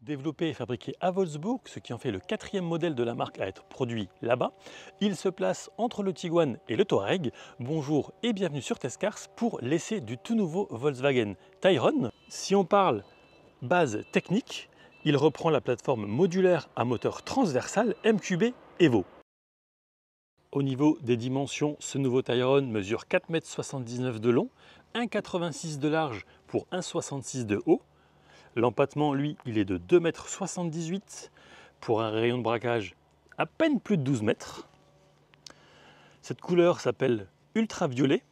Développé et fabriqué à Wolfsburg, ce qui en fait le 4e modèle de la marque à être produit là-bas. Il se place entre le Tiguan et le Touareg. Bonjour et bienvenue sur Testcars pour l'essai du tout nouveau Volkswagen Tayron. Si on parle base technique, il reprend la plateforme modulaire à moteur transversal MQB Evo. Au niveau des dimensions, ce nouveau Tayron mesure 4,79 m de long, 1,86 m de large pour 1,66 m de haut. L'empattement, lui, il est de 2,78 m pour un rayon de braquage à peine plus de 12 mètres. Cette couleur s'appelle ultraviolet.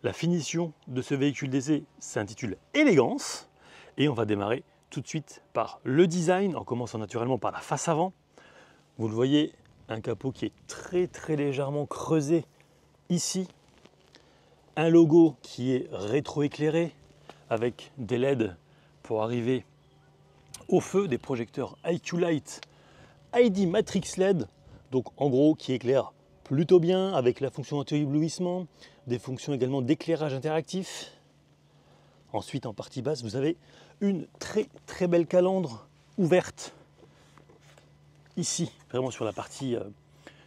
La finition de ce véhicule d'essai s'intitule Élégance. Et on va démarrer tout de suite par le design, en commençant naturellement par la face avant. Vous le voyez, un capot qui est très légèrement creusé ici. Un logo qui est rétroéclairé avec des LED pour arriver au feu, des projecteurs IQ Light ID Matrix LED, donc en gros qui éclaire plutôt bien avec la fonction anti-éblouissement, des fonctions également d'éclairage interactif. Ensuite, en partie basse, vous avez une très belle calandre ouverte ici, vraiment sur la partie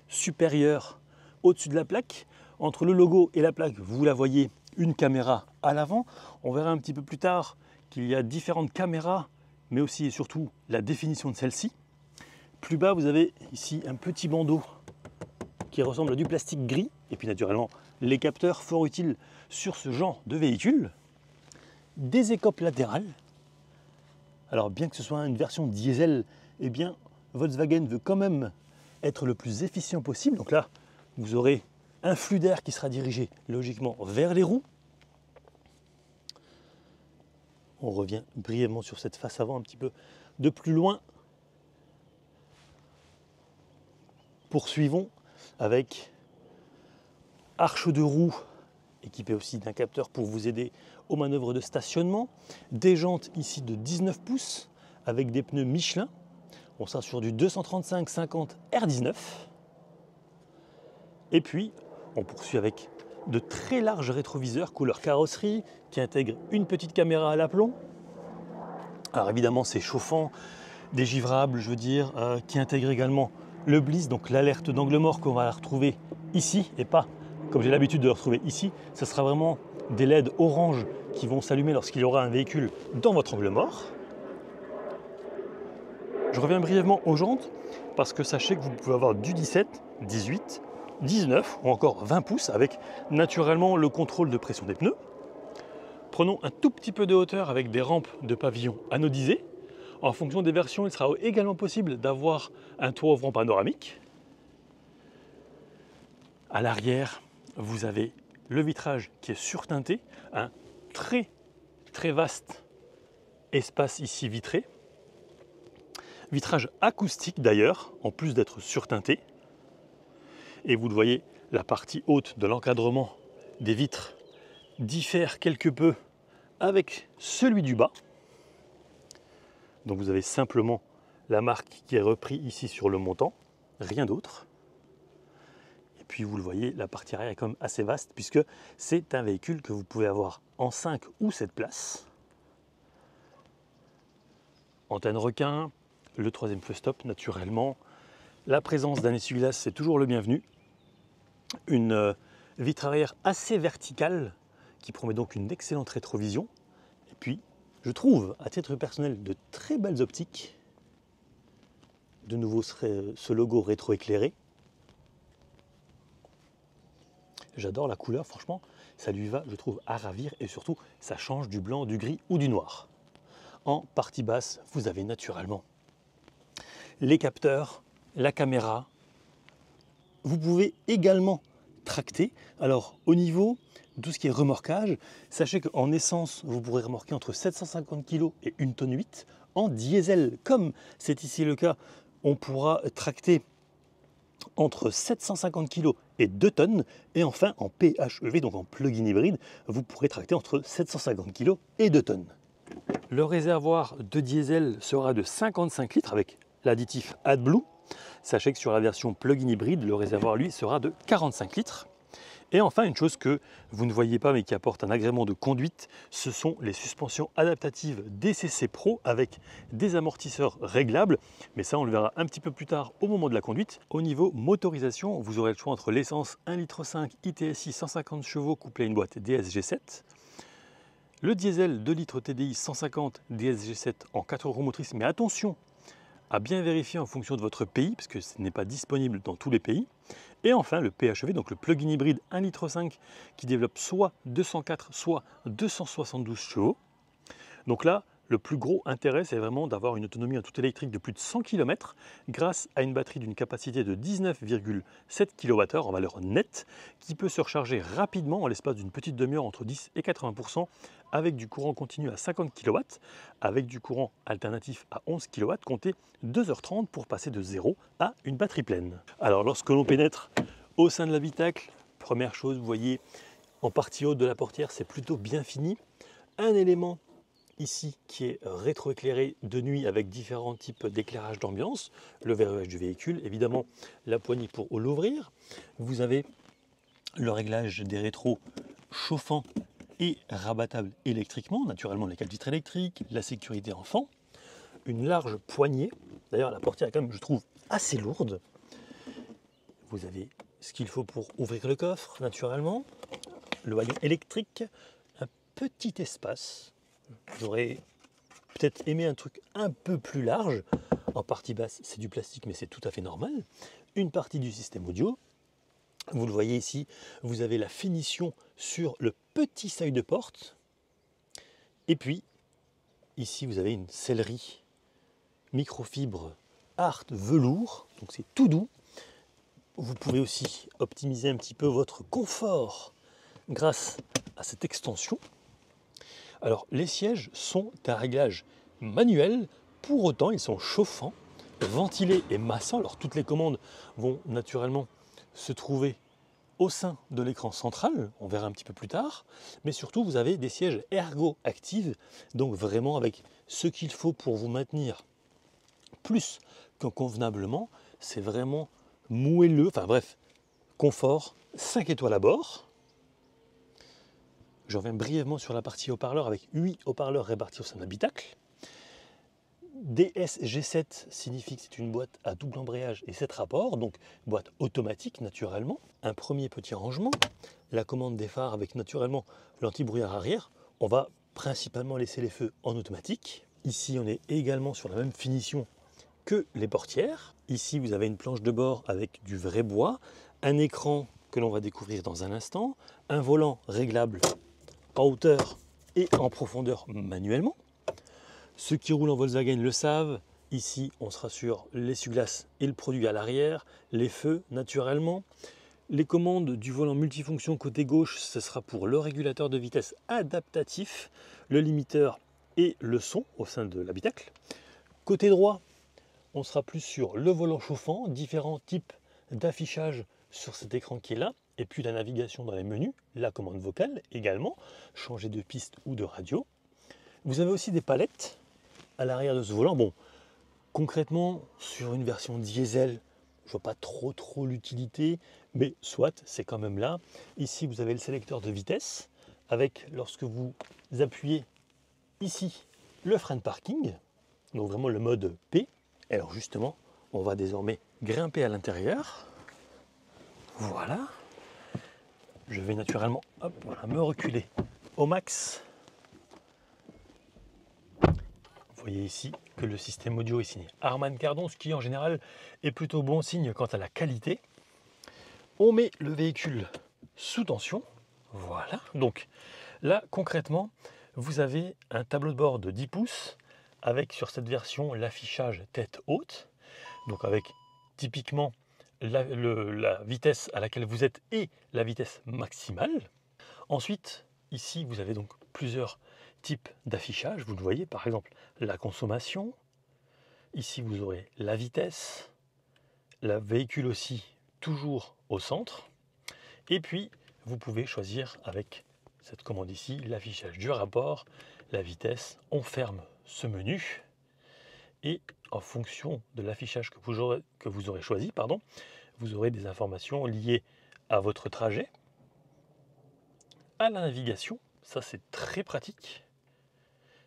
supérieure au-dessus de la plaque. Entre le logo et la plaque, vous la voyez, une caméra à l'avant. On verra un petit peu plus tard qu'il y a différentes caméras, mais aussi et surtout la définition de celle-ci. Plus bas, vous avez ici un petit bandeau qui ressemble à du plastique gris, et puis naturellement les capteurs fort utiles sur ce genre de véhicule. Des écopes latérales. Alors bien que ce soit une version diesel, eh bien Volkswagen veut quand même être le plus efficient possible. Donc là, vous aurez un flux d'air qui sera dirigé logiquement vers les roues. On revient brièvement sur cette face avant un petit peu de plus loin. Poursuivons avec arche de roue équipée aussi d'un capteur pour vous aider aux manœuvres de stationnement. Des jantes ici de 19 pouces avec des pneus Michelin. On sera sur du 235/50 R19. Et puis, on poursuit avec de très larges rétroviseurs couleur carrosserie qui intègrent une petite caméra à l'aplomb. Alors évidemment, c'est chauffant, dégivrable, je veux dire, qui intègre également le bliss, donc l'alerte d'angle mort qu'on va retrouver ici et pas comme j'ai l'habitude de le retrouver ici. Ce sera vraiment des LED orange qui vont s'allumer lorsqu'il y aura un véhicule dans votre angle mort. Je reviens brièvement aux jantes parce que sachez que vous pouvez avoir du 17, 18, 19 ou encore 20 pouces avec naturellement le contrôle de pression des pneus. Prenons un tout petit peu de hauteur avec des rampes de pavillon anodisées. En fonction des versions, il sera également possible d'avoir un toit ouvrant panoramique. À l'arrière, vous avez le vitrage qui est surteinté, un très vaste espace ici vitré. Vitrage acoustique d'ailleurs, en plus d'être surteinté. Et vous le voyez, la partie haute de l'encadrement des vitres diffère quelque peu avec celui du bas. Donc vous avez simplement la marque qui est reprise ici sur le montant, rien d'autre. Et puis vous le voyez, la partie arrière est quand même assez vaste puisque c'est un véhicule que vous pouvez avoir en 5 ou 7 places. Antenne requin, le 3e feu stop naturellement. La présence d'un essuie-glace, c'est toujours le bienvenu. Une vitre arrière assez verticale qui promet donc une excellente rétrovision. Et puis, je trouve, à titre personnel, de très belles optiques. De nouveau, ce logo rétroéclairé. J'adore la couleur, franchement, ça lui va, je trouve, à ravir. Et surtout, ça change du blanc, du gris ou du noir. En partie basse, vous avez naturellement les capteurs, la caméra. Vous pouvez également tracter. Alors, au niveau de tout ce qui est remorquage, sachez qu'en essence, vous pourrez remorquer entre 750 kg et 1,8 tonne. En diesel, comme c'est ici le cas, on pourra tracter entre 750 kg et 2 tonnes. Et enfin, en PHEV, donc en plug-in hybride, vous pourrez tracter entre 750 kg et 2 tonnes. Le réservoir de diesel sera de 55 litres avec l'additif AdBlue. Sachez que sur la version plug-in hybride, le réservoir, lui, sera de 45 litres. Et enfin, une chose que vous ne voyez pas mais qui apporte un agrément de conduite, ce sont les suspensions adaptatives DCC Pro avec des amortisseurs réglables. Mais ça, on le verra un petit peu plus tard au moment de la conduite. Au niveau motorisation, vous aurez le choix entre l'essence 1,5 litre ITSI 150 chevaux couplé à une boîte DSG7, le diesel 2 litres TDI 150 DSG7 en 4 roues motrices. Mais attention à bien vérifier en fonction de votre pays, parce que ce n'est pas disponible dans tous les pays. Et enfin, le PHEV, donc le plug-in hybride 1,5 litre qui développe soit 204, soit 272 chevaux. Donc là, le plus gros intérêt, c'est vraiment d'avoir une autonomie en tout électrique de plus de 100 km grâce à une batterie d'une capacité de 19,7 kWh en valeur nette qui peut se recharger rapidement en l'espace d'une petite demi-heure entre 10 et 80% avec du courant continu à 50 kW, avec du courant alternatif à 11 kW, comptez 2h30 pour passer de 0 à une batterie pleine. Alors lorsque l'on pénètre au sein de l'habitacle, première chose, vous voyez en partie haute de la portière, c'est plutôt bien fini. Un élément ici qui est rétroéclairé de nuit avec différents types d'éclairage d'ambiance, le verrouillage du véhicule, évidemment la poignée pour l'ouvrir. Vous avez le réglage des rétros chauffants et rabattables électriquement, naturellement les 4 vitres électriques, la sécurité enfant, une large poignée, d'ailleurs la portière est quand même, je trouve, assez lourde. Vous avez ce qu'il faut pour ouvrir le coffre, naturellement, le haillon électrique, un petit espace. J'aurais peut-être aimé un truc un peu plus large. En partie basse, c'est du plastique, mais c'est tout à fait normal. Une partie du système audio. Vous le voyez ici, vous avez la finition sur le petit seuil de porte. Et puis, ici, vous avez une sellerie microfibre art velours. Donc c'est tout doux. Vous pouvez aussi optimiser un petit peu votre confort grâce à cette extension. Alors, les sièges sont à réglage manuel, pour autant, ils sont chauffants, ventilés et massants. Alors, toutes les commandes vont naturellement se trouver au sein de l'écran central, on verra un petit peu plus tard, mais surtout, vous avez des sièges ergo active, donc vraiment avec ce qu'il faut pour vous maintenir plus que convenablement. C'est vraiment moelleux, enfin bref, confort, 5 étoiles à bord. Je reviens brièvement sur la partie haut-parleurs avec 8 haut-parleurs répartis au sein de l'habitacle. DSG7 signifie que c'est une boîte à double embrayage et 7 rapports, donc boîte automatique naturellement. Un premier petit rangement, la commande des phares avec naturellement l'anti-brouillard arrière. On va principalement laisser les feux en automatique. Ici, on est également sur la même finition que les portières. Ici, vous avez une planche de bord avec du vrai bois, un écran que l'on va découvrir dans un instant, un volant réglable en hauteur et en profondeur manuellement. Ceux qui roulent en Volkswagen le savent, ici on sera sur l'essuie-glace et le produit à l'arrière, les feux naturellement. Les commandes du volant multifonction côté gauche, ce sera pour le régulateur de vitesse adaptatif, le limiteur et le son au sein de l'habitacle. Côté droit, on sera plus sur le volant chauffant, différents types d'affichage sur cet écran qui est là, et puis la navigation dans les menus, la commande vocale également, changer de piste ou de radio. Vous avez aussi des palettes à l'arrière de ce volant. Bon, concrètement, sur une version diesel, je vois pas trop l'utilité, mais soit, c'est quand même là. Ici, vous avez le sélecteur de vitesse, avec, lorsque vous appuyez ici, le frein de parking, donc vraiment le mode P. Et alors justement, on va désormais grimper à l'intérieur. Voilà. Je vais naturellement me reculer au max. Vous voyez ici que le système audio est signé Harman Kardon, ce qui en général est plutôt bon signe quant à la qualité. On met le véhicule sous tension. Voilà. Donc là, concrètement, vous avez un tableau de bord de 10 pouces avec sur cette version l'affichage tête haute. Donc avec typiquement la vitesse à laquelle vous êtes et la vitesse maximale. Ensuite, ici, vous avez donc plusieurs types d'affichage. Vous le voyez, par exemple, la consommation. Ici, vous aurez la vitesse, le véhicule aussi, toujours au centre. Et puis, vous pouvez choisir avec cette commande ici, l'affichage du rapport, la vitesse. On ferme ce menu. Et en fonction de l'affichage que vous aurez choisi, vous aurez des informations liées à votre trajet, à la navigation. Ça, c'est très pratique.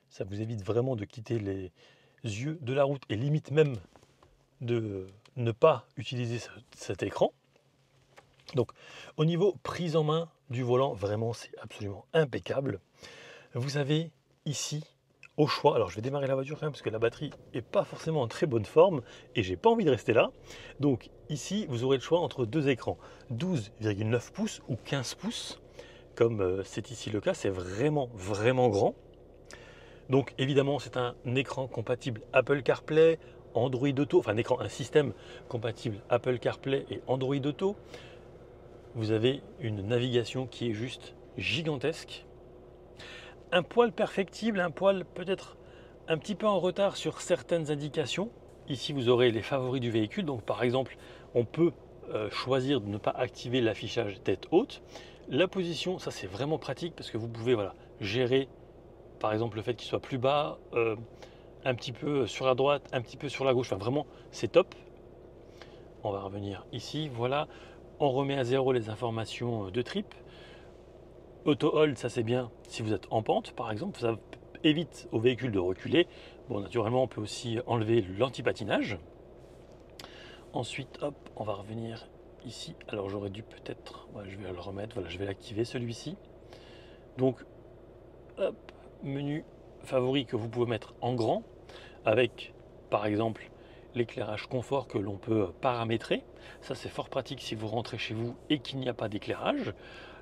Ça vous évite vraiment de quitter les yeux de la route et limite même de ne pas utiliser cet écran. Donc, au niveau prise en main du volant, vraiment, c'est absolument impeccable. Vous avez ici, au choix, alors je vais démarrer la voiture quand même parce que la batterie n'est pas forcément en très bonne forme et j'ai pas envie de rester là. Donc ici, vous aurez le choix entre deux écrans, 12,9 pouces ou 15 pouces, comme c'est ici le cas, c'est vraiment, vraiment grand. Donc évidemment, c'est un écran compatible Apple CarPlay, Android Auto, enfin un système compatible Apple CarPlay et Android Auto. Vous avez une navigation qui est juste gigantesque. Un poil perfectible, un poil peut-être un petit peu en retard sur certaines indications. Ici, vous aurez les favoris du véhicule. Donc par exemple, on peut choisir de ne pas activer l'affichage tête haute. La position, ça c'est vraiment pratique parce que vous pouvez gérer par exemple le fait qu'il soit plus bas, un petit peu sur la droite, un petit peu sur la gauche. Enfin vraiment, c'est top. On va revenir ici, voilà. On remet à zéro les informations de trip. Auto-hold, ça c'est bien si vous êtes en pente par exemple, ça évite au véhicule de reculer. Bon, naturellement, on peut aussi enlever l'anti-patinage. Ensuite, hop, on va revenir ici. Alors j'aurais dû peut-être, je vais le remettre, voilà, je vais l'activer celui-ci. Donc, hop, menu favori que vous pouvez mettre en grand avec par exemple l'éclairage confort que l'on peut paramétrer. Ça c'est fort pratique si vous rentrez chez vous et qu'il n'y a pas d'éclairage.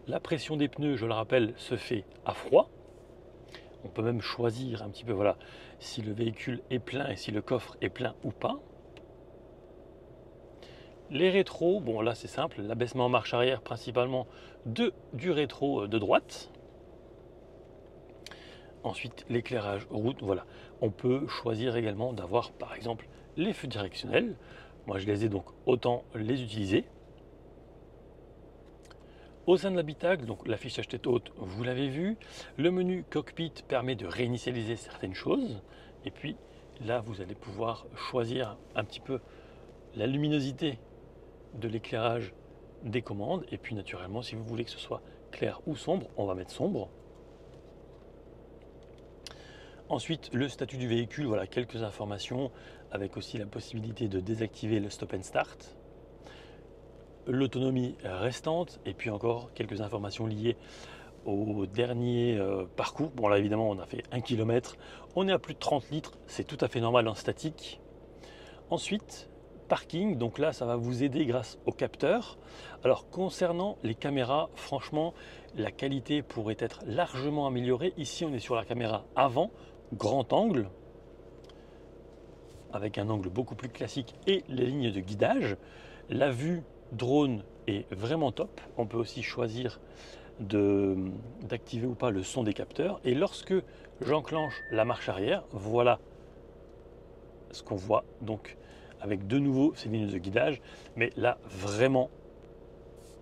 La pression des pneus, je le rappelle, se fait à froid. On peut même choisir un petit peu si le véhicule est plein et si le coffre est plein ou pas. Les rétros, bon là c'est simple, l'abaissement en marche arrière principalement du rétro de droite. Ensuite l'éclairage route, voilà. On peut choisir également d'avoir par exemple les feux directionnels. Moi je les ai donc autant les utiliser. Au sein de l'habitacle, donc l'affichage tête haute, vous l'avez vu. Le menu cockpit permet de réinitialiser certaines choses. Et puis là, vous allez pouvoir choisir un petit peu la luminosité de l'éclairage des commandes. Et puis naturellement, si vous voulez que ce soit clair ou sombre, on va mettre sombre. Ensuite, le statut du véhicule, voilà quelques informations avec aussi la possibilité de désactiver le stop and start. L'autonomie restante et puis encore quelques informations liées au dernier parcours. Bon là évidemment on a fait 1 km, on est à plus de 30 litres, c'est tout à fait normal en statique. Ensuite, parking, donc là ça va vous aider grâce au capteur. Alors concernant les caméras, franchement la qualité pourrait être largement améliorée. Ici on est sur la caméra avant, grand angle, avec un angle beaucoup plus classique et les lignes de guidage. La vue drone est vraiment top. On peut aussi choisir d'activer ou pas le son des capteurs. Et lorsque j'enclenche la marche arrière, voilà ce qu'on voit. Donc avec de nouveau ces lignes de guidage. Mais là, vraiment,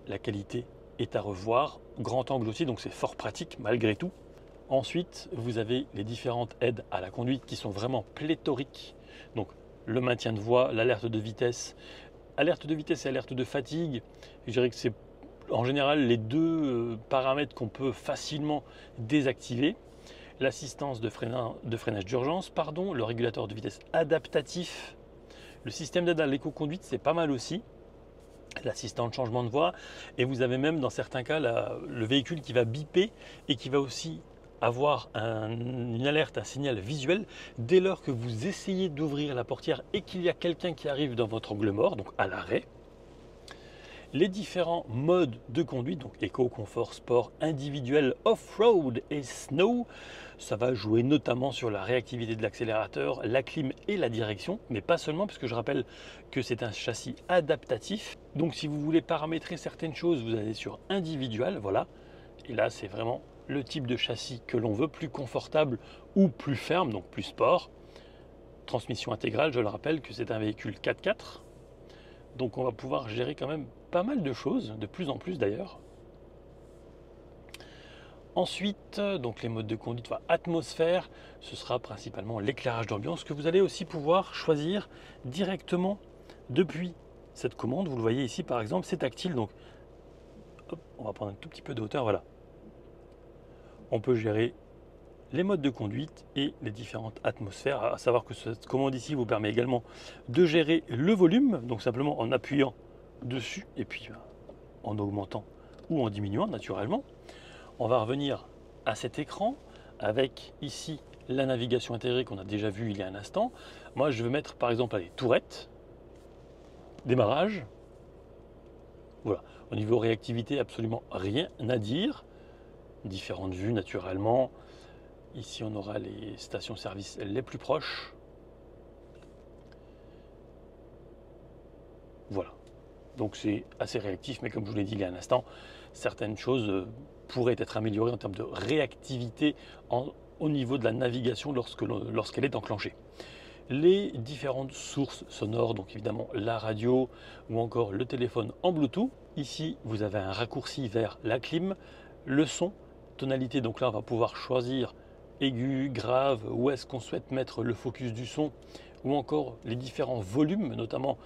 la qualité est à revoir. Grand angle aussi, donc c'est fort pratique malgré tout. Ensuite, vous avez les différentes aides à la conduite qui sont vraiment pléthoriques. Donc le maintien de voie, l'alerte de vitesse et alerte de fatigue. Je dirais que c'est en général les deux paramètres qu'on peut facilement désactiver. L'assistance de freinage d'urgence, le régulateur de vitesse adaptatif. Le système d'aide à l'éco-conduite, c'est pas mal aussi. L'assistant de changement de voie. Et vous avez même dans certains cas le véhicule qui va biper et qui va aussi avoir une alerte, un signal visuel dès lors que vous essayez d'ouvrir la portière et qu'il y a quelqu'un qui arrive dans votre angle mort, donc à l'arrêt. Les différents modes de conduite, donc éco, confort, sport, individuel, off-road et snow, ça va jouer notamment sur la réactivité de l'accélérateur, la clim et la direction, mais pas seulement, parce que je rappelle que c'est un châssis adaptatif. Donc si vous voulez paramétrer certaines choses, vous allez sur individuel, voilà. Et là, c'est vraiment le type de châssis que l'on veut, plus confortable ou plus ferme, donc plus sport. Transmission intégrale, je le rappelle que c'est un véhicule 4x4. Donc on va pouvoir gérer quand même pas mal de choses, de plus en plus d'ailleurs. Ensuite, donc les modes de conduite, atmosphère, ce sera principalement l'éclairage d'ambiance que vous allez aussi pouvoir choisir directement depuis cette commande. Vous le voyez ici par exemple, c'est tactile, donc hop, on va prendre un tout petit peu de hauteur, voilà. on peut gérer les modes de conduite et les différentes atmosphères. À savoir que cette commande ici vous permet également de gérer le volume, donc simplement en appuyant dessus et puis en augmentant ou en diminuant naturellement. On va revenir à cet écran avec ici la navigation intégrée qu'on a déjà vue il y a un instant. Moi je veux mettre par exemple les tourettes, démarrage. Voilà, au niveau réactivité, absolument rien à dire. Différentes vues naturellement. Ici, on aura les stations-service les plus proches. Voilà. Donc c'est assez réactif, mais comme je vous l'ai dit il y a un instant, certaines choses pourraient être améliorées en termes de réactivité au niveau de la navigation lorsqu'elle est enclenchée. Les différentes sources sonores, donc évidemment la radio ou encore le téléphone en Bluetooth. Ici, vous avez un raccourci vers la clim, le son, tonalité. Donc là, on va pouvoir choisir aigu, grave, où est-ce qu'on souhaite mettre le focus du son, ou encore les différents volumes, notamment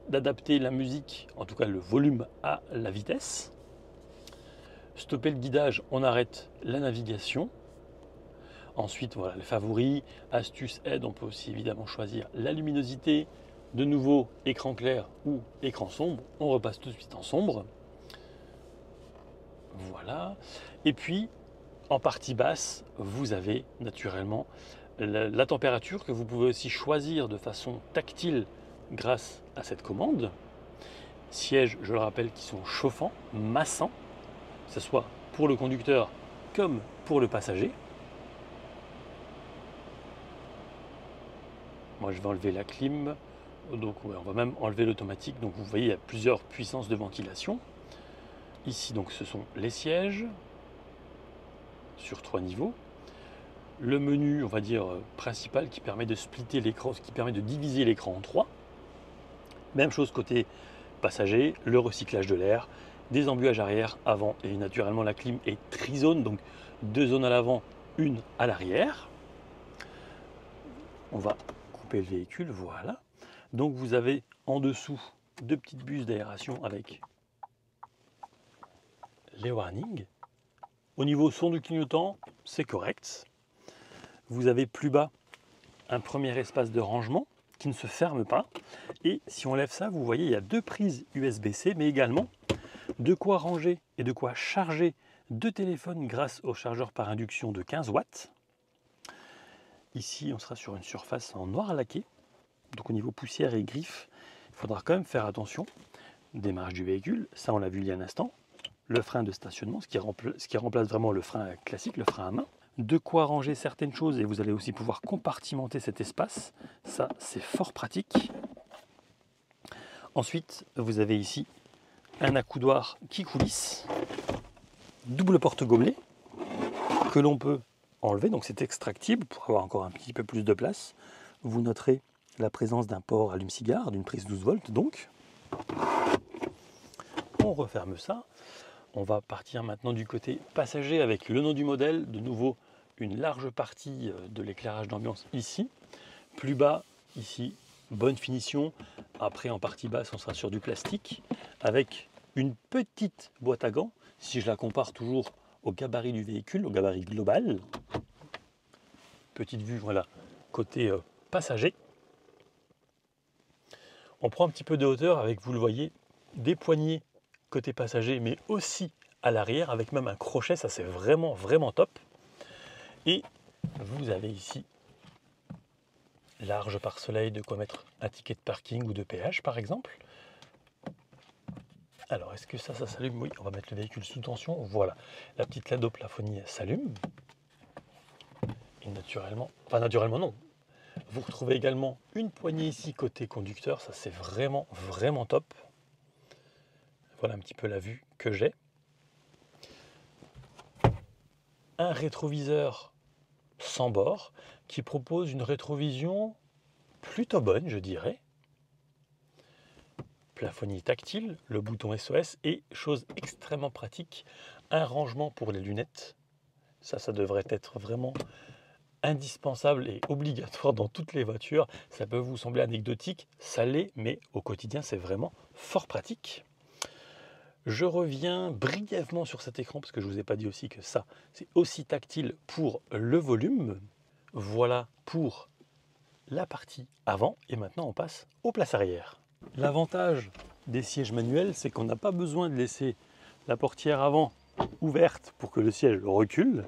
d'adapter la musique, en tout cas le volume à la vitesse. Stopper le guidage, on arrête la navigation. Ensuite, voilà les favoris, astuces, aide, on peut aussi évidemment choisir la luminosité. De nouveau, écran clair ou écran sombre, on repasse tout de suite en sombre. Voilà. Et puis, en partie basse, vous avez naturellement la température que vous pouvez aussi choisir de façon tactile grâce à cette commande. Sièges, je le rappelle, qui sont chauffants, massants, que ce soit pour le conducteur comme pour le passager. Moi, je vais enlever la clim. Donc, ouais, on va même enlever l'automatique. Donc, vous voyez, il y a plusieurs puissances de ventilation. Ici, donc, ce sont les sièges sur 3 niveaux. Le menu, on va dire, principal qui permet de splitter l'écran, qui permet de diviser l'écran en 3. Même chose côté passager, le recyclage de l'air, des embuages arrière, avant et naturellement la clim est trizone, donc 2 zones à l'avant, une à l'arrière. On va couper le véhicule, voilà. Donc vous avez en dessous 2 petites buses d'aération avec les warnings. Au niveau son du clignotant, c'est correct. Vous avez plus bas un premier espace de rangement qui ne se ferme pas. Et si on lève ça, vous voyez, il y a 2 prises USB-C, mais également de quoi ranger et de quoi charger 2 téléphones grâce au chargeur par induction de 15 watts. Ici, on sera sur une surface en noir laqué. Donc au niveau poussière et griffes, il faudra quand même faire attention. Démarrage du véhicule, ça on l'a vu il y a un instant. Le frein de stationnement, ce qui remplace vraiment le frein classique, le frein à main. De quoi ranger certaines choses et vous allez aussi pouvoir compartimenter cet espace. Ça, c'est fort pratique. Ensuite, vous avez ici un accoudoir qui coulisse, double porte-gobelet que l'on peut enlever, donc c'est extractible pour avoir encore un petit peu plus de place. Vous noterez la présence d'un port allume-cigare, d'une prise 12 volts donc. On referme ça. On va partir maintenant du côté passager avec le nom du modèle. De nouveau, une large partie de l'éclairage d'ambiance ici. Plus bas, ici, bonne finition. Après, en partie basse, on sera sur du plastique avec une petite boîte à gants. Si je la compare toujours au gabarit du véhicule, au gabarit global. Petite vue, voilà, côté passager. On prend un petit peu de hauteur avec, vous le voyez, des poignées côté passager, mais aussi à l'arrière, avec même un crochet, ça c'est vraiment, vraiment top. Et vous avez ici large pare-soleil, de quoi mettre un ticket de parking ou de péage par exemple. Alors, est-ce que ça s'allume? Oui, on va mettre le véhicule sous tension. Voilà, la petite LED au plafonnier s'allume. Et naturellement, enfin naturellement non. Vous retrouvez également une poignée ici côté conducteur. Ça, c'est vraiment, vraiment top. Voilà un petit peu la vue que j'ai. Un rétroviseur sans bord qui propose une rétrovision plutôt bonne, je dirais. Plafonnier tactile, le bouton SOS et, chose extrêmement pratique, un rangement pour les lunettes. Ça devrait être vraiment indispensable et obligatoire dans toutes les voitures. Ça peut vous sembler anecdotique, ça l'est, mais au quotidien, c'est vraiment fort pratique. Je reviens brièvement sur cet écran parce que je ne vous ai pas dit aussi que ça, c'est aussi tactile pour le volume. Voilà pour la partie avant et maintenant on passe aux places arrière. L'avantage des sièges manuels, c'est qu'on n'a pas besoin de laisser la portière avant ouverte pour que le siège recule.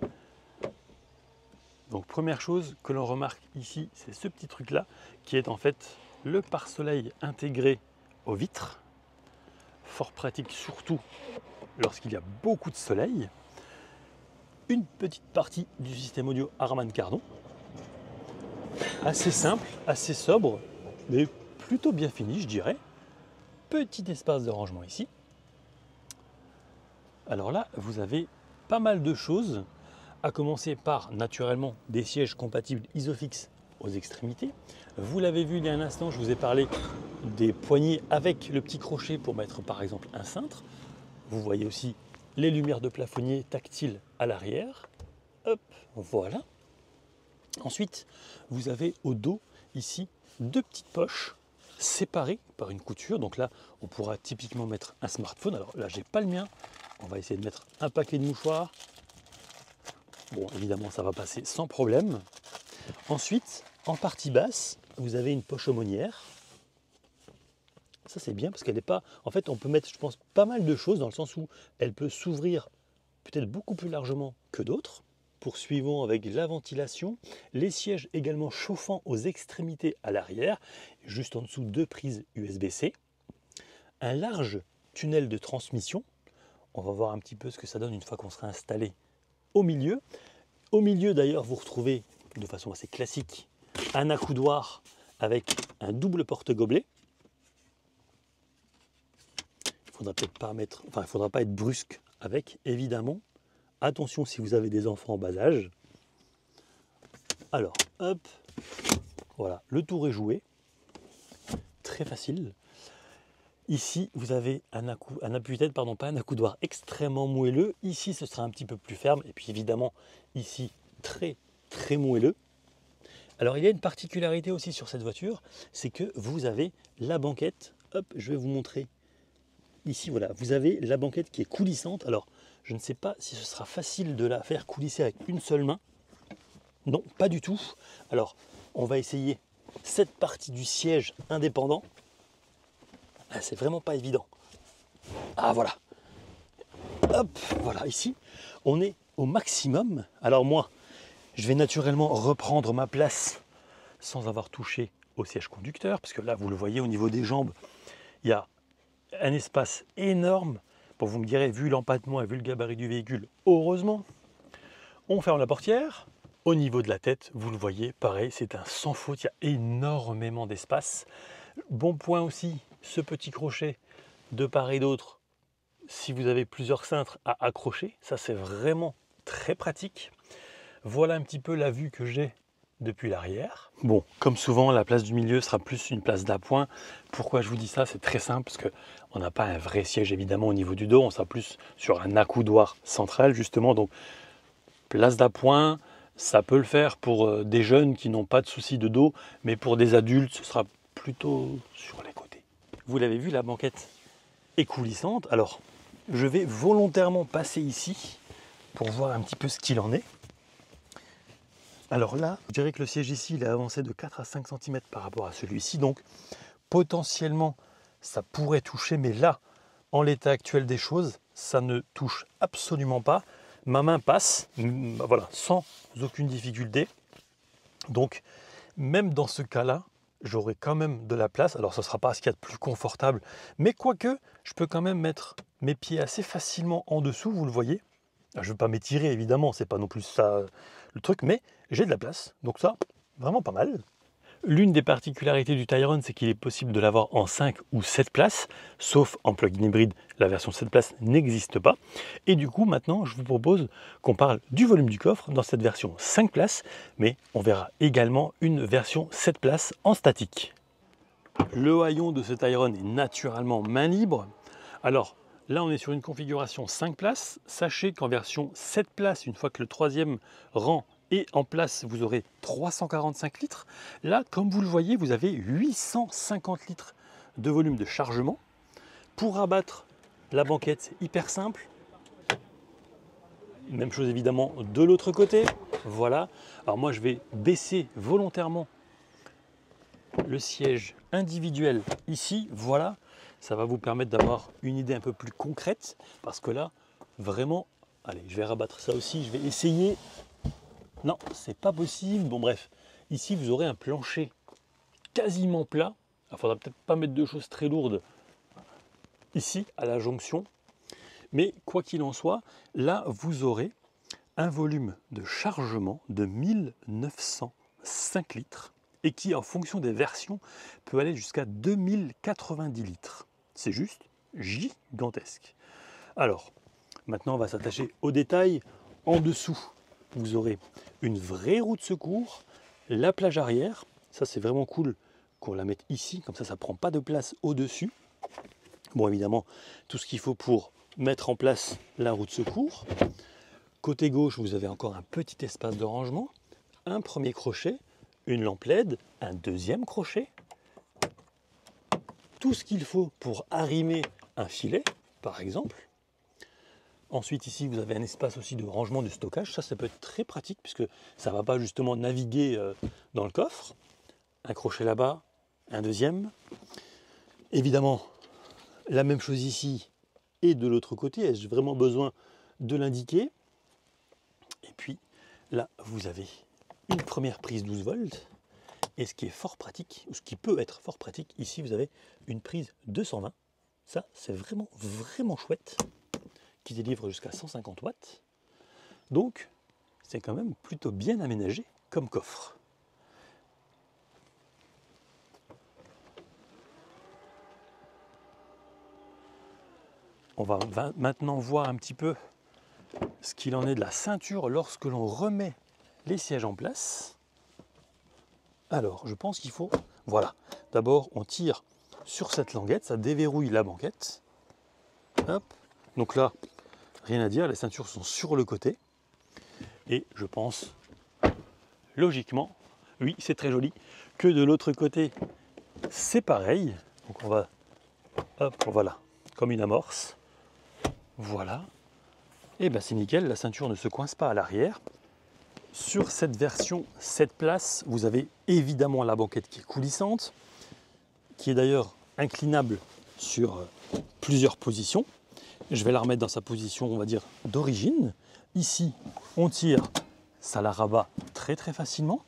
Donc première chose que l'on remarque ici, c'est ce petit truc là qui est en fait le pare-soleil intégré aux vitres. Fort pratique surtout lorsqu'il y a beaucoup de soleil. Une petite partie du système audio Harman Kardon. Assez simple, assez sobre, mais plutôt bien fini je dirais. Petit espace de rangement ici. Alors là, vous avez pas mal de choses, à commencer par naturellement des sièges compatibles Isofix aux extrémités. Vous l'avez vu il y a un instant, je vous ai parlé des poignées avec le petit crochet pour mettre par exemple un cintre. Vous voyez aussi les lumières de plafonnier tactiles à l'arrière. Hop, voilà. Ensuite, vous avez au dos ici deux petites poches séparées par une couture. Donc là, on pourra typiquement mettre un smartphone. Alors là, j'ai pas le mien. On va essayer de mettre un paquet de mouchoirs. Bon, évidemment, ça va passer sans problème. Ensuite, en partie basse, vous avez une poche aumônière. Ça, c'est bien parce qu'elle n'est pas... En fait, on peut mettre, je pense, pas mal de choses dans le sens où elle peut s'ouvrir peut-être beaucoup plus largement que d'autres. Poursuivons avec la ventilation. Les sièges également chauffants aux extrémités à l'arrière. Juste en dessous, deux prises USB-C. Un large tunnel de transmission. On va voir un petit peu ce que ça donne une fois qu'on sera installé au milieu. Au milieu d'ailleurs, vous retrouvez de façon assez classique un accoudoir avec un double porte-gobelet. Il faudra peut-être pas mettre, enfin il faudra pas être brusque avec, évidemment. Attention si vous avez des enfants en bas âge. Alors, hop, voilà, le tour est joué. Très facile. Ici, vous avez un appui-tête, pas un accoudoir extrêmement moelleux. Ici, ce sera un petit peu plus ferme. Et puis évidemment, ici, très moelleux. Alors, il y a une particularité aussi sur cette voiture, c'est que vous avez la banquette. Hop, je vais vous montrer. Ici, voilà, vous avez la banquette qui est coulissante. Alors, je ne sais pas si ce sera facile de la faire coulisser avec une seule main. Non, pas du tout. Alors, on va essayer cette partie du siège indépendant. Ah, c'est vraiment pas évident. Ah voilà. Hop, voilà, ici, on est au maximum. Alors moi, je vais naturellement reprendre ma place sans avoir touché au siège conducteur, parce que là, vous le voyez au niveau des jambes, il y a un espace énorme. Bon, vous me direz, vu l'empattement et vu le gabarit du véhicule, heureusement. On ferme la portière. Au niveau de la tête, vous le voyez, pareil, c'est un sans faute, il y a énormément d'espace. Bon point aussi, ce petit crochet de part et d'autre, si vous avez plusieurs cintres à accrocher, ça c'est vraiment très pratique. Voilà un petit peu la vue que j'ai depuis l'arrière. Bon, comme souvent, la place du milieu sera plus une place d'appoint. Pourquoi je vous dis ça? C'est très simple, parce qu'on n'a pas un vrai siège évidemment au niveau du dos, on sera plus sur un accoudoir central justement, donc place d'appoint, ça peut le faire pour des jeunes qui n'ont pas de soucis de dos, mais pour des adultes, ce sera plutôt sur les côtés. Vous l'avez vu, la banquette est coulissante. Alors, je vais volontairement passer ici pour voir un petit peu ce qu'il en est. Alors là, je dirais que le siège ici, il est avancé de 4 à 5 cm par rapport à celui-ci. Donc, potentiellement, ça pourrait toucher, mais là, en l'état actuel des choses, ça ne touche absolument pas. Ma main passe, voilà, sans aucune difficulté. Donc, même dans ce cas-là, j'aurai quand même de la place. Alors, ce ne sera pas ce qu'il y a de plus confortable, mais quoique, je peux quand même mettre mes pieds assez facilement en dessous, vous le voyez. Je ne veux pas m'étirer, évidemment, c'est pas non plus ça le truc, mais j'ai de la place. Donc ça, vraiment pas mal. L'une des particularités du Tayron, c'est qu'il est possible de l'avoir en 5 ou 7 places, sauf en plug-in hybride, la version 7 places n'existe pas. Et du coup, maintenant, je vous propose qu'on parle du volume du coffre dans cette version 5 places, mais on verra également une version 7 places en statique. Le haillon de ce Tayron est naturellement main libre. Alors, là, on est sur une configuration 5 places. Sachez qu'en version 7 places, une fois que le troisième rang et en place, vous aurez 345 litres. Là, comme vous le voyez, vous avez 850 litres de volume de chargement. Pour abattre la banquette, c'est hyper simple. Même chose évidemment de l'autre côté. Voilà. Alors moi, je vais baisser volontairement le siège individuel ici. Voilà. Ça va vous permettre d'avoir une idée un peu plus concrète. Parce que là, vraiment... Allez, je vais rabattre ça aussi. Je vais essayer... Non, c'est pas possible. Bon bref, ici vous aurez un plancher quasiment plat. Il ne faudra peut-être pas mettre de choses très lourdes ici à la jonction. Mais quoi qu'il en soit, là vous aurez un volume de chargement de 1905 litres et qui en fonction des versions peut aller jusqu'à 2090 litres. C'est juste gigantesque. Alors, maintenant on va s'attacher aux détails. En dessous, vous aurez une vraie roue de secours, la plage arrière, ça c'est vraiment cool qu'on la mette ici, comme ça ça ne prend pas de place au-dessus. Bon évidemment, tout ce qu'il faut pour mettre en place la roue de secours. Côté gauche, vous avez encore un petit espace de rangement, un premier crochet, une lampe LED, un deuxième crochet, tout ce qu'il faut pour arrimer un filet, par exemple. Ensuite, ici, vous avez un espace aussi de rangement de stockage. Ça peut être très pratique puisque ça ne va pas justement naviguer dans le coffre. Un crochet là-bas, un deuxième. Évidemment, la même chose ici et de l'autre côté. Ai-je vraiment besoin de l'indiquer? Et puis, là, vous avez une première prise 12 volts. Et ce qui est fort pratique, ou ce qui peut être fort pratique, ici, vous avez une prise 220. Ça, c'est vraiment, vraiment chouette, qui délivre jusqu'à 150 watts. Donc, c'est quand même plutôt bien aménagé comme coffre. On va maintenant voir un petit peu ce qu'il en est de la ceinture lorsque l'on remet les sièges en place. Alors, je pense qu'il faut... Voilà. D'abord, on tire sur cette languette, ça déverrouille la banquette. Hop. Donc là, rien à dire, les ceintures sont sur le côté. Et je pense, logiquement, oui, c'est très joli, que de l'autre côté, c'est pareil. Donc on va, hop, voilà, comme une amorce. Voilà. Et bien c'est nickel, la ceinture ne se coince pas à l'arrière. Sur cette version 7 places, vous avez évidemment la banquette qui est coulissante, qui est d'ailleurs inclinable sur plusieurs positions. Je vais la remettre dans sa position, on va dire, d'origine. Ici, on tire, ça la rabat très très facilement.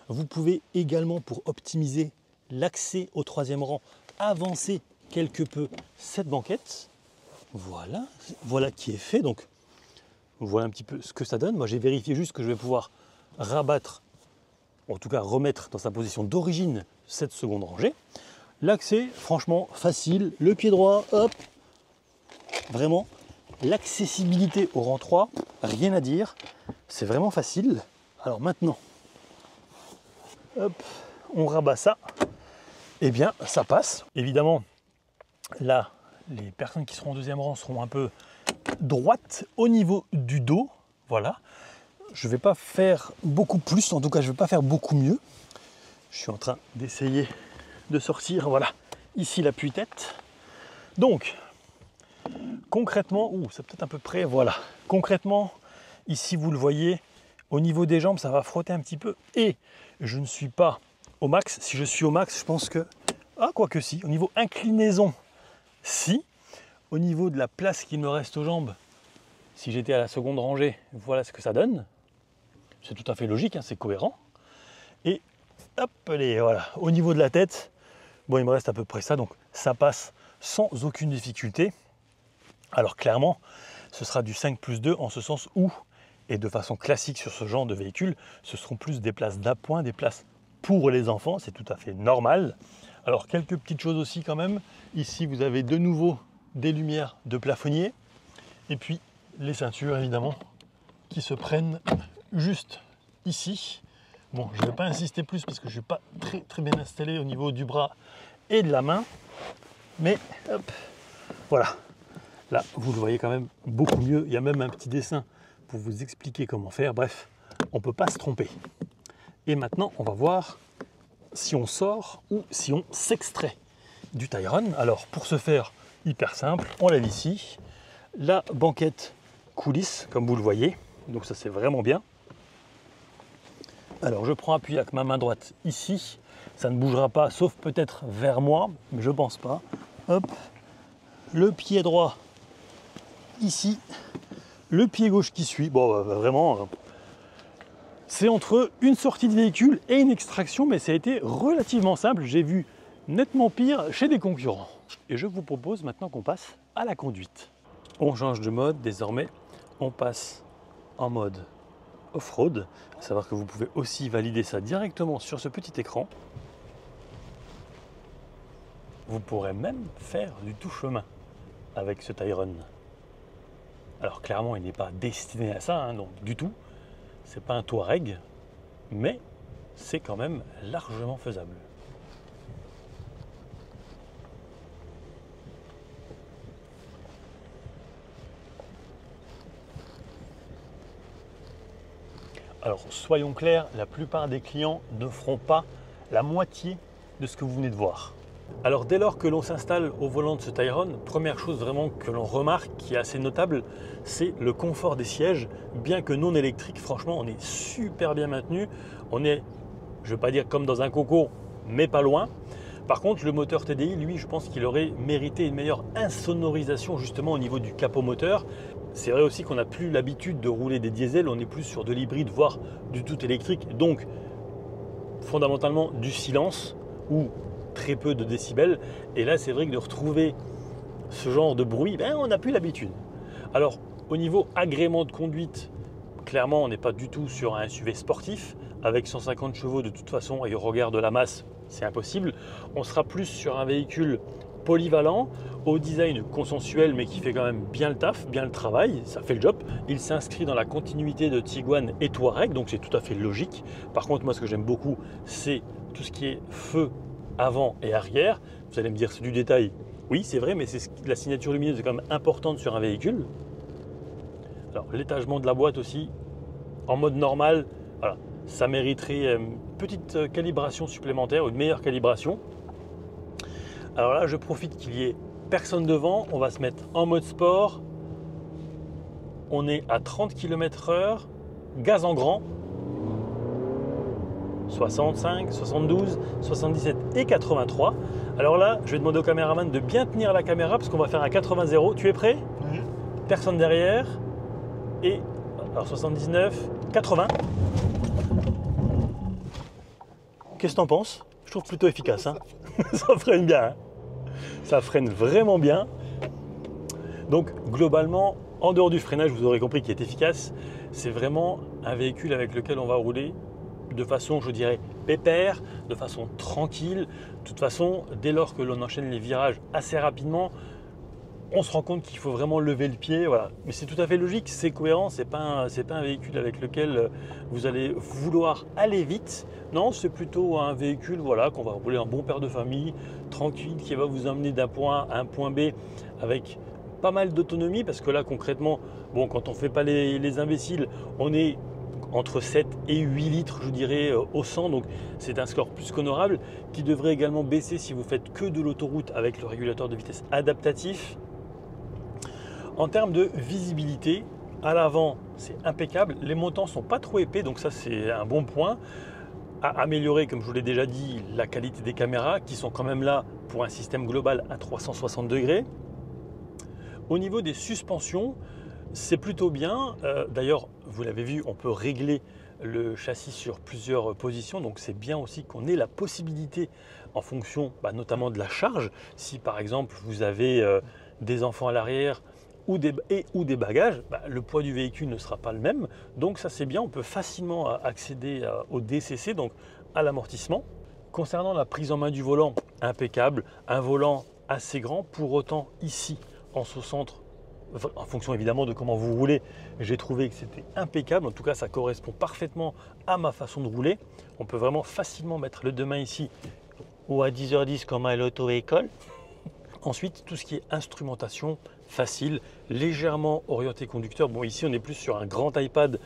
Vous pouvez également, pour optimiser l'accès au troisième rang, avancer quelque peu cette banquette. Voilà, voilà qui est fait. Donc, voilà un petit peu ce que ça donne. Moi, j'ai vérifié juste que je vais pouvoir rabattre, en tout cas remettre dans sa position d'origine cette seconde rangée. L'accès, franchement, facile. Le pied droit, hop, vraiment, l'accessibilité au rang 3, rien à dire. C'est vraiment facile. Alors maintenant, hop, on rabat ça. Eh bien, ça passe. Évidemment, là, les personnes qui seront en deuxième rang seront un peu droites au niveau du dos. Voilà. Je ne vais pas faire beaucoup plus, en tout cas, je ne vais pas faire beaucoup mieux. Je suis en train d'essayer de sortir, voilà, ici l'appui-tête. Donc, concrètement, c'est peut-être à peu près, voilà. Concrètement, ici, vous le voyez, au niveau des jambes, ça va frotter un petit peu. Et je ne suis pas au max. Si je suis au max, je pense que... Ah, quoique si. Au niveau inclinaison, si. Au niveau de la place qu'il me reste aux jambes, si j'étais à la seconde rangée, voilà ce que ça donne. C'est tout à fait logique, hein, c'est cohérent. Et hop, allez, voilà. Au niveau de la tête, bon, il me reste à peu près ça. Donc, ça passe sans aucune difficulté. Alors, clairement, ce sera du 5+2 en ce sens où, et de façon classique sur ce genre de véhicule, ce seront plus des places d'appoint, des places pour les enfants. C'est tout à fait normal. Alors, quelques petites choses aussi quand même. Ici, vous avez de nouveau des lumières de plafonnier. Et puis, les ceintures, évidemment, qui se prennent juste ici. Bon, je ne vais pas insister plus parce que je ne suis pas très bien installé au niveau du bras et de la main. Mais, hop, voilà. Là, vous le voyez quand même beaucoup mieux. Il y a même un petit dessin pour vous expliquer comment faire. Bref, on ne peut pas se tromper. Et maintenant, on va voir si on sort ou si on s'extrait du Tayron. Alors, pour ce faire, hyper simple, on lève ici. La banquette coulisse, comme vous le voyez, donc ça c'est vraiment bien. Alors je prends appui avec ma main droite ici, ça ne bougera pas, sauf peut-être vers moi, mais je pense pas. Hop, le pied droit ici, le pied gauche qui suit. Bon, vraiment, c'est entre une sortie de véhicule et une extraction, mais ça a été relativement simple. J'ai vu nettement pire chez des concurrents. Et je vous propose maintenant qu'on passe à la conduite. On change de mode, désormais on passe en mode off-road. À savoir que vous pouvez aussi valider ça directement sur ce petit écran. Vous pourrez même faire du tout chemin avec ce Tayron. Alors clairement il n'est pas destiné à ça, hein, donc du tout. C'est pas un Touareg, mais c'est quand même largement faisable. Alors soyons clairs, la plupart des clients ne feront pas la moitié de ce que vous venez de voir. Alors dès lors que l'on s'installe au volant de ce Tayron, première chose vraiment que l'on remarque qui est assez notable, c'est le confort des sièges. Bien que non électrique, franchement on est super bien maintenu. On est, je ne vais pas dire comme dans un coco, mais pas loin. Par contre, le moteur TDI, lui, je pense qu'il aurait mérité une meilleure insonorisation justement au niveau du capot moteur. C'est vrai aussi qu'on n'a plus l'habitude de rouler des diesels, on est plus sur de l'hybride, voire du tout électrique. Donc, fondamentalement, du silence ou très peu de décibels. Et là, c'est vrai que de retrouver ce genre de bruit, on n'a plus l'habitude. Alors, au niveau agrément de conduite, clairement, on n'est pas du tout sur un SUV sportif. Avec 150 chevaux, de toute façon, et au regard de la masse, c'est impossible. On sera plus sur un véhicule polyvalent, au design consensuel, mais qui fait quand même bien le taf, bien le travail, ça fait le job. Il s'inscrit dans la continuité de Tiguan et Touareg, donc c'est tout à fait logique. Par contre, moi, ce que j'aime beaucoup, c'est tout ce qui est feu avant et arrière. Vous allez me dire, c'est du détail. Oui, c'est vrai, mais la signature lumineuse est quand même importante sur un véhicule. Alors, l'étagement de la boîte aussi, en mode normal, voilà, ça mériterait une petite calibration supplémentaire, une meilleure calibration. Alors là, je profite qu'il y ait personne devant. On va se mettre en mode sport. On est à 30 km/h, gaz en grand. 65, 72, 77 et 83. Alors là, je vais demander au caméraman de bien tenir la caméra parce qu'on va faire un 80-0. Tu es prêt? Oui. Personne derrière. Et alors 79, 80. Qu'est-ce que t'en penses? Je trouve plutôt efficace. Hein. Ça freine bien. Hein. Ça freine vraiment bien. Donc globalement, en dehors du freinage, vous aurez compris qu'il est efficace. C'est vraiment un véhicule avec lequel on va rouler de façon, je dirais, pépère, de façon tranquille. De toute façon, dès lors que l'on enchaîne les virages assez rapidement, on se rend compte qu'il faut vraiment lever le pied. Voilà. Mais c'est tout à fait logique, c'est cohérent, c'est pas un véhicule avec lequel vous allez vouloir aller vite. Non, c'est plutôt un véhicule voilà, qu'on va rouler en bon père de famille, tranquille, qui va vous emmener d'un point A à un point B avec pas mal d'autonomie. Parce que là, concrètement, bon, quand on ne fait pas les imbéciles, on est entre 7 et 8 litres, je dirais, au 100. Donc, c'est un score plus qu'honorable qui devrait également baisser si vous faites que de l'autoroute avec le régulateur de vitesse adaptatif. En termes de visibilité, à l'avant, c'est impeccable. Les montants ne sont pas trop épais, donc ça, c'est un bon point. À améliorer, comme je vous l'ai déjà dit, la qualité des caméras qui sont quand même là pour un système global à 360 degrés. Au niveau des suspensions, c'est plutôt bien. D'ailleurs, vous l'avez vu, on peut régler le châssis sur plusieurs positions. Donc, c'est bien aussi qu'on ait la possibilité, en fonction notamment de la charge, si par exemple vous avez des enfants à l'arrière, ou des bagages, le poids du véhicule ne sera pas le même. Donc ça c'est bien, on peut facilement accéder au DCC, donc à l'amortissement. Concernant la prise en main du volant, impeccable, un volant assez grand. Pour autant ici, en ce centre, en fonction évidemment de comment vous roulez, j'ai trouvé que c'était impeccable. En tout cas, ça correspond parfaitement à ma façon de rouler. On peut vraiment facilement mettre les deux mains ici, ou à 10h10 comme à l'auto-école. Ensuite, tout ce qui est instrumentation, facile, légèrement orienté conducteur. Bon, ici, on est plus sur un grand iPad,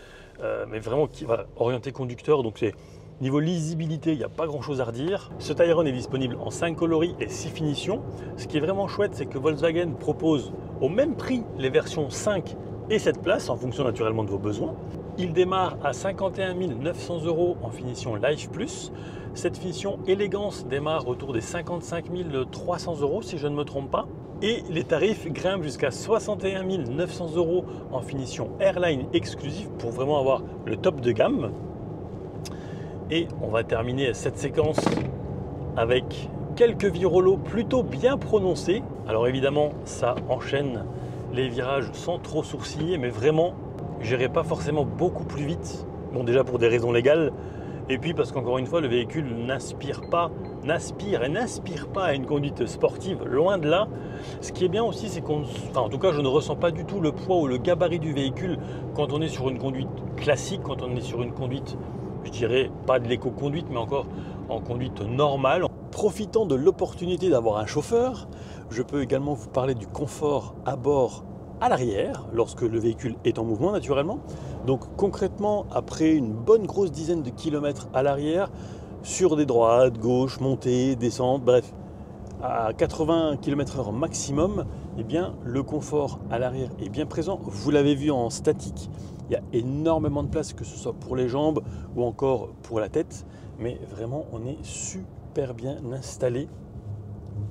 mais vraiment orienté conducteur. Donc, c'est Niveau lisibilité, il n'y a pas grand chose à redire. Ce Tayron est disponible en 5 coloris et 6 finitions. Ce qui est vraiment chouette, c'est que Volkswagen propose au même prix les versions 5 et 7 places, en fonction naturellement de vos besoins. Il démarre à 51 900 € en finition Life Plus. Cette finition élégance démarre autour des 55 300 € si je ne me trompe pas. Et les tarifs grimpent jusqu'à 61 900 € en finition Airline exclusive pour vraiment avoir le top de gamme. Et on va terminer cette séquence avec quelques virolos plutôt bien prononcés. Alors évidemment, ça enchaîne les virages sans trop sourciller, mais vraiment, j'irai pas forcément beaucoup plus vite. Bon, déjà pour des raisons légales, et puis parce qu'encore une fois, le véhicule n'aspire pas à une conduite sportive, loin de là. Ce qui est bien aussi, c'est en tout cas, je ne ressens pas du tout le poids ou le gabarit du véhicule quand on est sur une conduite classique, quand on est sur une conduite, je dirais pas de l'éco-conduite, mais encore en conduite normale. Profitant de l'opportunité d'avoir un chauffeur, je peux également vous parler du confort à bord à l'arrière, lorsque le véhicule est en mouvement naturellement. Donc concrètement, après une bonne grosse dizaine de kilomètres à l'arrière, sur des droites, gauches, montées, descentes, bref, à 80 km/h maximum, eh bien, le confort à l'arrière est bien présent. Vous l'avez vu en statique, il y a énormément de place, que ce soit pour les jambes ou encore pour la tête, mais vraiment on est super bien installé.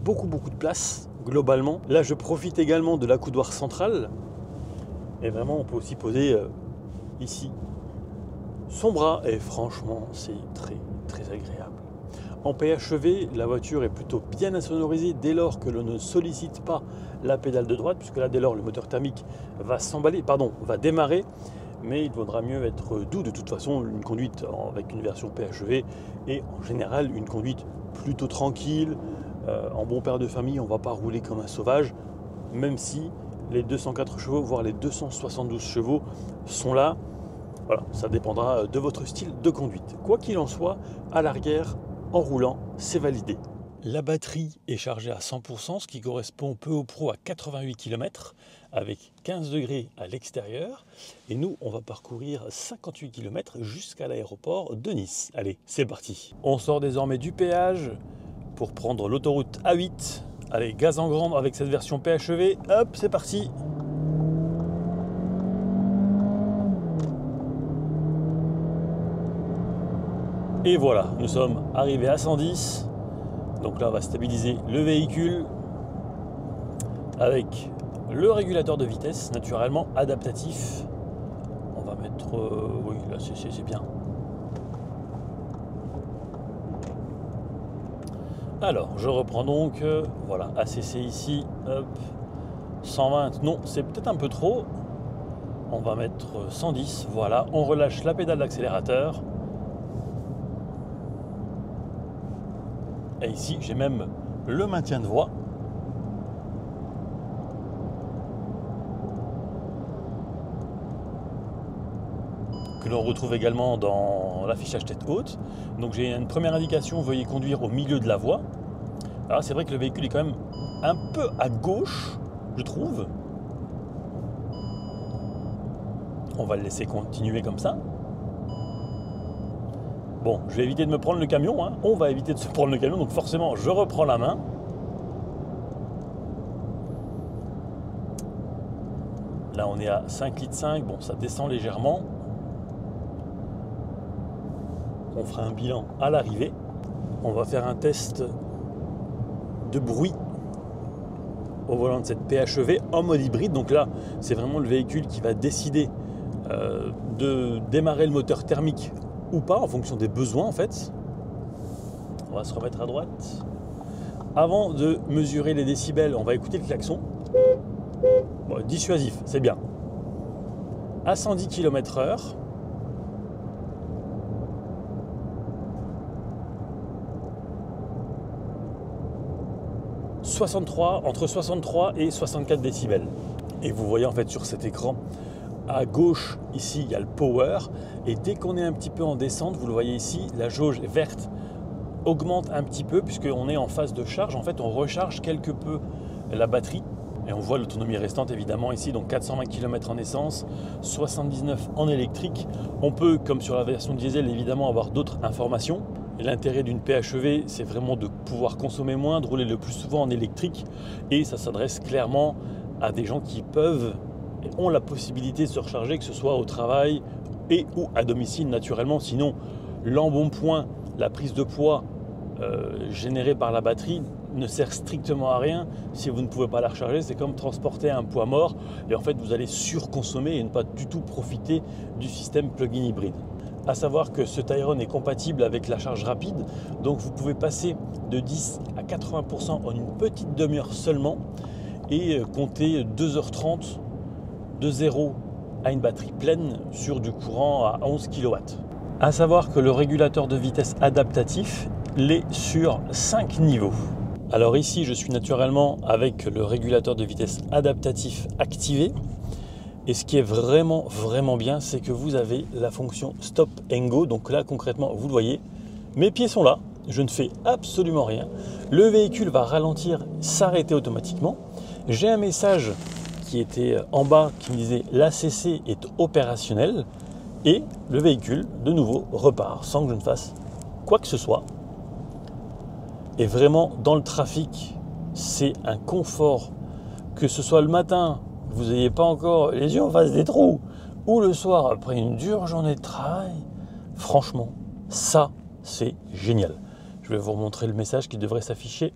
Beaucoup de place globalement. Là je profite également de l'accoudoir central et vraiment on peut aussi poser ici son bras et franchement c'est très agréable. En PHEV, la voiture est plutôt bien insonorisée dès lors que l'on ne sollicite pas la pédale de droite, puisque là dès lors le moteur thermique va démarrer, mais il vaudra mieux être doux. De toute façon, une conduite avec une version PHEV est en général une conduite plutôt tranquille. En bon père de famille, on ne va pas rouler comme un sauvage, même si les 204 chevaux, voire les 272 chevaux sont là. Voilà, ça dépendra de votre style de conduite. Quoi qu'il en soit, à l'arrière, en roulant, c'est validé. La batterie est chargée à 100%, ce qui correspond peu ou prou à 88 km, avec 15 degrés à l'extérieur. Et nous, on va parcourir 58 km jusqu'à l'aéroport de Nice. Allez, c'est parti. On sort désormais du péage pour prendre l'autoroute A8. Allez, gaz en grande avec cette version PHEV. Hop, c'est parti. Et voilà, nous sommes arrivés à 110. Donc là, on va stabiliser le véhicule avec le régulateur de vitesse, naturellement adaptatif. On va mettre... oui, là, c'est bien. Alors, je reprends donc, voilà, ACC ici, hop, 120, non, c'est peut-être un peu trop. On va mettre 110, voilà, on relâche la pédale d'accélérateur. Et ici, j'ai même le maintien de voie. Que l'on retrouve également dans l'affichage tête haute. Donc j'ai une première indication, veuillez conduire au milieu de la voie. Alors c'est vrai que le véhicule est quand même un peu à gauche, je trouve. On va le laisser continuer comme ça. Bon, je vais éviter de me prendre le camion, hein. On va éviter de se prendre le camion, donc forcément je reprends la main. Là on est à 5,5 litres, bon ça descend légèrement. On fera un bilan à l'arrivée. On va faire un test de bruit au volant de cette PHEV en mode hybride. Donc là, c'est vraiment le véhicule qui va décider de démarrer le moteur thermique ou pas en fonction des besoins en fait. On va se remettre à droite. Avant de mesurer les décibels, on va écouter le klaxon. Bon, dissuasif, c'est bien. À 110 km/h. Entre 63 et 64 décibels. Et vous voyez en fait sur cet écran, à gauche ici il y a le power, et dès qu'on est un petit peu en descente, vous le voyez ici, la jauge verte augmente un petit peu puisqu'on est en phase de charge. En fait on recharge quelque peu la batterie. Et on voit l'autonomie restante évidemment ici, donc 420 km en essence, 79 en électrique. On peut, comme sur la version diesel, évidemment avoir d'autres informations. L'intérêt d'une PHEV, c'est vraiment de pouvoir consommer moins, de rouler le plus souvent en électrique. Et ça s'adresse clairement à des gens qui peuvent et ont la possibilité de se recharger, que ce soit au travail et ou à domicile naturellement. Sinon, l'embonpoint, la prise de poids générée par la batterie ne sert strictement à rien si vous ne pouvez pas la recharger. C'est comme transporter un poids mort et en fait vous allez surconsommer et ne pas du tout profiter du système plug-in hybride. À savoir que ce Tayron est compatible avec la charge rapide, donc vous pouvez passer de 10 à 80% en une petite demi-heure seulement et compter 2h30 de 0 à une batterie pleine sur du courant à 11 kW. À savoir que le régulateur de vitesse adaptatif l'est sur 5 niveaux. Alors ici, je suis naturellement avec le régulateur de vitesse adaptatif activé. Et ce qui est vraiment bien, c'est que vous avez la fonction Stop and Go. Donc là, concrètement, vous le voyez, mes pieds sont là, je ne fais absolument rien. Le véhicule va ralentir, s'arrêter automatiquement. J'ai un message qui était en bas qui me disait l'ACC est opérationnel. Et le véhicule, de nouveau, repart sans que je ne fasse quoi que ce soit. Et vraiment, dans le trafic, c'est un confort. Que ce soit le matin, vous n'ayez pas encore les yeux en face des trous, ou le soir, après une dure journée de travail, franchement, ça, c'est génial. Je vais vous remontrer le message qui devrait s'afficher,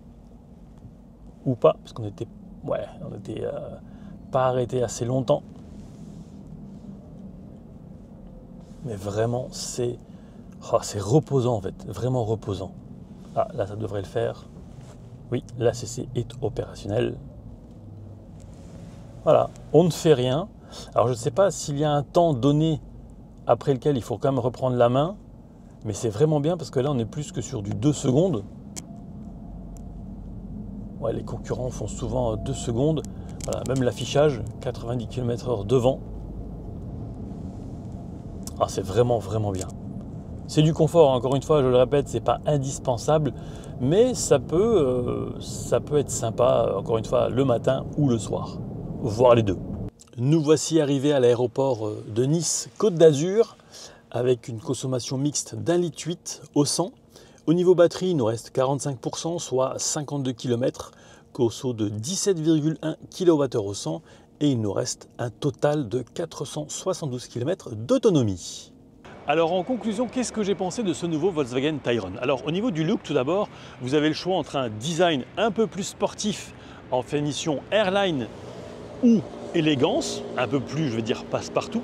ou pas, parce qu'on était, pas arrêté assez longtemps. Mais vraiment, c'est reposant en fait, vraiment reposant. Ah, là, ça devrait le faire. Oui, l'ACC est opérationnel. Voilà, on ne fait rien. Alors, je ne sais pas s'il y a un temps donné après lequel il faut quand même reprendre la main, mais c'est vraiment bien parce que là, on est plus que sur du 2 secondes. Ouais, les concurrents font souvent 2 secondes. Voilà, même l'affichage, 90 km/h devant. Ah, c'est vraiment bien. C'est du confort, encore une fois, je le répète, c'est pas indispensable, mais ça peut être sympa, encore une fois, le matin ou le soir, voire les deux. Nous voici arrivés à l'aéroport de Nice, Côte d'Azur, avec une consommation mixte d'1,8 litre au 100. Au niveau batterie, il nous reste 45%, soit 52 km, conso de 17,1 kWh au 100, et il nous reste un total de 472 km d'autonomie. Alors en conclusion, qu'est-ce que j'ai pensé de ce nouveau Volkswagen Tayron? Alors au niveau du look, tout d'abord, vous avez le choix entre un design un peu plus sportif en finition Airline ou élégance, un peu plus, je veux dire, passe-partout.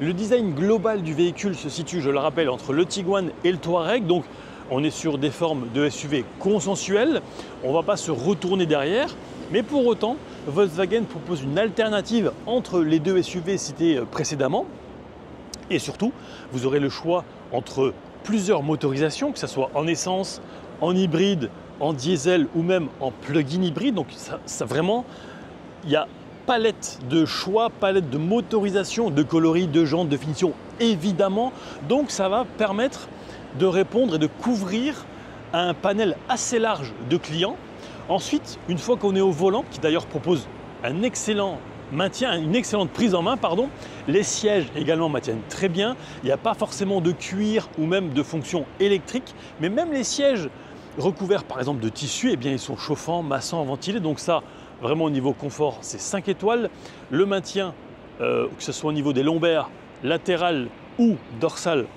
Le design global du véhicule se situe, je le rappelle, entre le Tiguan et le Touareg. Donc on est sur des formes de SUV consensuelles, on ne va pas se retourner derrière, mais pour autant, Volkswagen propose une alternative entre les deux SUV cités précédemment. Et surtout, vous aurez le choix entre plusieurs motorisations, que ce soit en essence, en hybride, en diesel ou même en plug-in hybride. Donc ça vraiment, il y a palette de choix, palette de motorisation, de coloris, de jantes, de finition évidemment. Donc ça va permettre de répondre et de couvrir un panel assez large de clients. Ensuite, une fois qu'on est au volant, qui d'ailleurs propose un excellent maintien, une excellente prise en main, les sièges également maintiennent très bien. Il n'y a pas forcément de cuir ou même de fonction électrique, mais même les sièges recouverts par exemple de tissu, eh bien, ils sont chauffants, massants, ventilés. Donc ça, vraiment au niveau confort, c'est 5 étoiles. Le maintien, que ce soit au niveau des lombaires, latérales ou dorsales,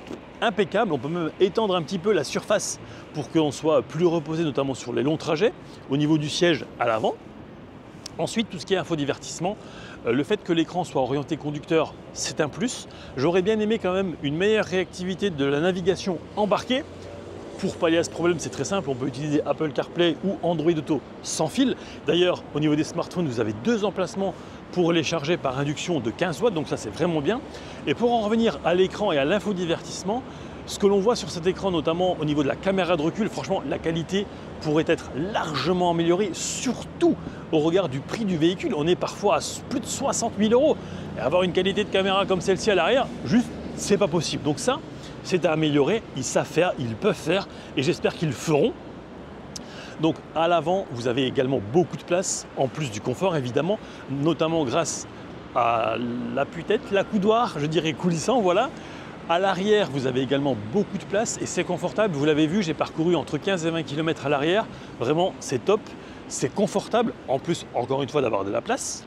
impeccable. On peut même étendre un petit peu la surface pour qu'on soit plus reposé, notamment sur les longs trajets, au niveau du siège à l'avant. Ensuite, tout ce qui est infodivertissement, le fait que l'écran soit orienté conducteur, c'est un plus. J'aurais bien aimé quand même une meilleure réactivité de la navigation embarquée. Pour pallier à ce problème, c'est très simple, on peut utiliser Apple CarPlay ou Android Auto sans fil. D'ailleurs, au niveau des smartphones, vous avez 2 emplacements pour les charger par induction de 15 watts, donc ça c'est vraiment bien. Et pour en revenir à l'écran et à l'infodivertissement, ce que l'on voit sur cet écran, notamment au niveau de la caméra de recul, franchement, la qualité pourrait être largement améliorée, surtout au regard du prix du véhicule. On est parfois à plus de 60 000 €. Et avoir une qualité de caméra comme celle-ci à l'arrière, juste, c'est pas possible. Donc ça, c'est à améliorer. Ils savent faire, ils peuvent faire, et j'espère qu'ils le feront. Donc à l'avant, vous avez également beaucoup de place, en plus du confort évidemment, notamment grâce à l'appui-tête, l'accoudoir, je dirais coulissant, voilà. À l'arrière, vous avez également beaucoup de place et c'est confortable. Vous l'avez vu, j'ai parcouru entre 15 et 20 km à l'arrière. Vraiment, c'est top, c'est confortable. En plus, encore une fois, d'avoir de la place.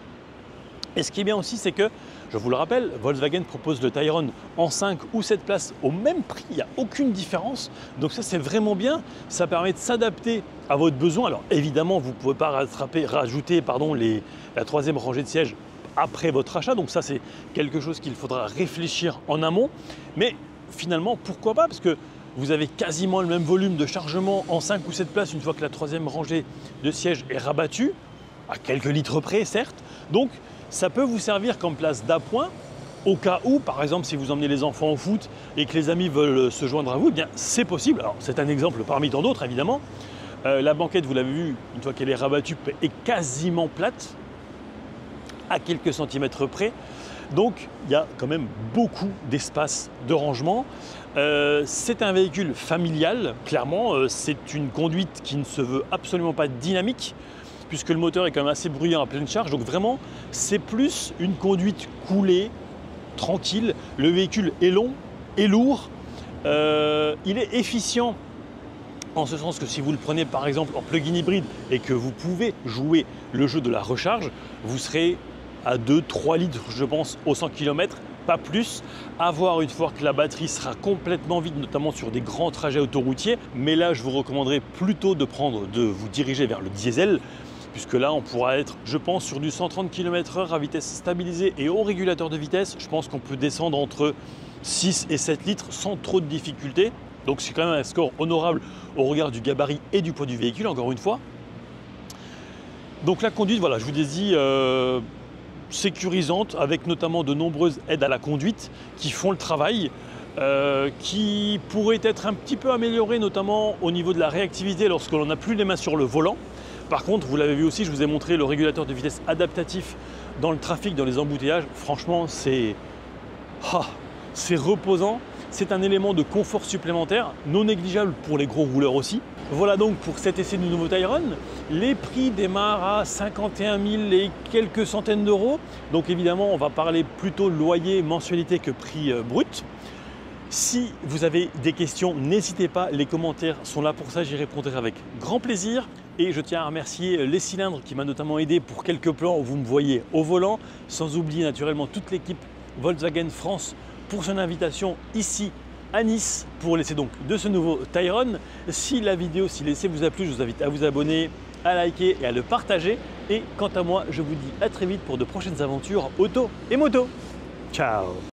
Et ce qui est bien aussi, c'est que, je vous le rappelle, Volkswagen propose le Tayron en 5 ou 7 places au même prix. Il n'y a aucune différence. Donc ça, c'est vraiment bien. Ça permet de s'adapter à votre besoin. Alors évidemment, vous ne pouvez pas rajouter la troisième rangée de sièges après votre achat. Donc ça, c'est quelque chose qu'il faudra réfléchir en amont. Mais finalement, pourquoi pas? Parce que vous avez quasiment le même volume de chargement en 5 ou 7 places une fois que la troisième rangée de sièges est rabattue, à quelques litres près, certes. Donc, ça peut vous servir comme place d'appoint au cas où, par exemple, si vous emmenez les enfants au foot et que les amis veulent se joindre à vous, eh bien c'est possible. Alors, c'est un exemple parmi tant d'autres, évidemment. La banquette, vous l'avez vu, une fois qu'elle est rabattue, est quasiment plate, à quelques centimètres près. Donc, il y a quand même beaucoup d'espace de rangement. C'est un véhicule familial, clairement. C'est une conduite qui ne se veut absolument pas dynamique, puisque le moteur est quand même assez bruyant à pleine charge. Donc vraiment, c'est plus une conduite coolée, tranquille. Le véhicule est long et lourd. Il est efficient en ce sens que si vous le prenez par exemple en plug-in hybride et que vous pouvez jouer le jeu de la recharge, vous serez à 2-3 litres, je pense, au 100 km, pas plus. À voir une fois que la batterie sera complètement vide, notamment sur des grands trajets autoroutiers. Mais là, je vous recommanderais plutôt de vous diriger vers le diesel, puisque là, on pourra être, je pense, sur du 130 km/h à vitesse stabilisée et au régulateur de vitesse. Je pense qu'on peut descendre entre 6 et 7 litres sans trop de difficultés. Donc, c'est quand même un score honorable au regard du gabarit et du poids du véhicule, encore une fois. Donc, la conduite, voilà, je vous ai dit, sécurisante, avec notamment de nombreuses aides à la conduite qui font le travail, qui pourraient être un petit peu améliorées, notamment au niveau de la réactivité lorsque l'on n'a plus les mains sur le volant. Par contre, vous l'avez vu aussi, je vous ai montré le régulateur de vitesse adaptatif dans le trafic, dans les embouteillages. Franchement, c'est reposant. C'est un élément de confort supplémentaire, non négligeable pour les gros rouleurs aussi. Voilà donc pour cet essai du nouveau Tayron. Les prix démarrent à 51 000 et quelques centaines d'euros. Donc évidemment, on va parler plutôt loyer, mensualité que prix brut. Si vous avez des questions, n'hésitez pas, les commentaires sont là pour ça, j'y répondrai avec grand plaisir. Et je tiens à remercier Les Cylindres qui m'a notamment aidé pour quelques plans où vous me voyez au volant, sans oublier naturellement toute l'équipe Volkswagen France pour son invitation ici à Nice pour l'essai donc de ce nouveau Tayron. Si l'essai vous a plu, je vous invite à vous abonner, à liker et à le partager. Et quant à moi, je vous dis à très vite pour de prochaines aventures auto et moto. Ciao!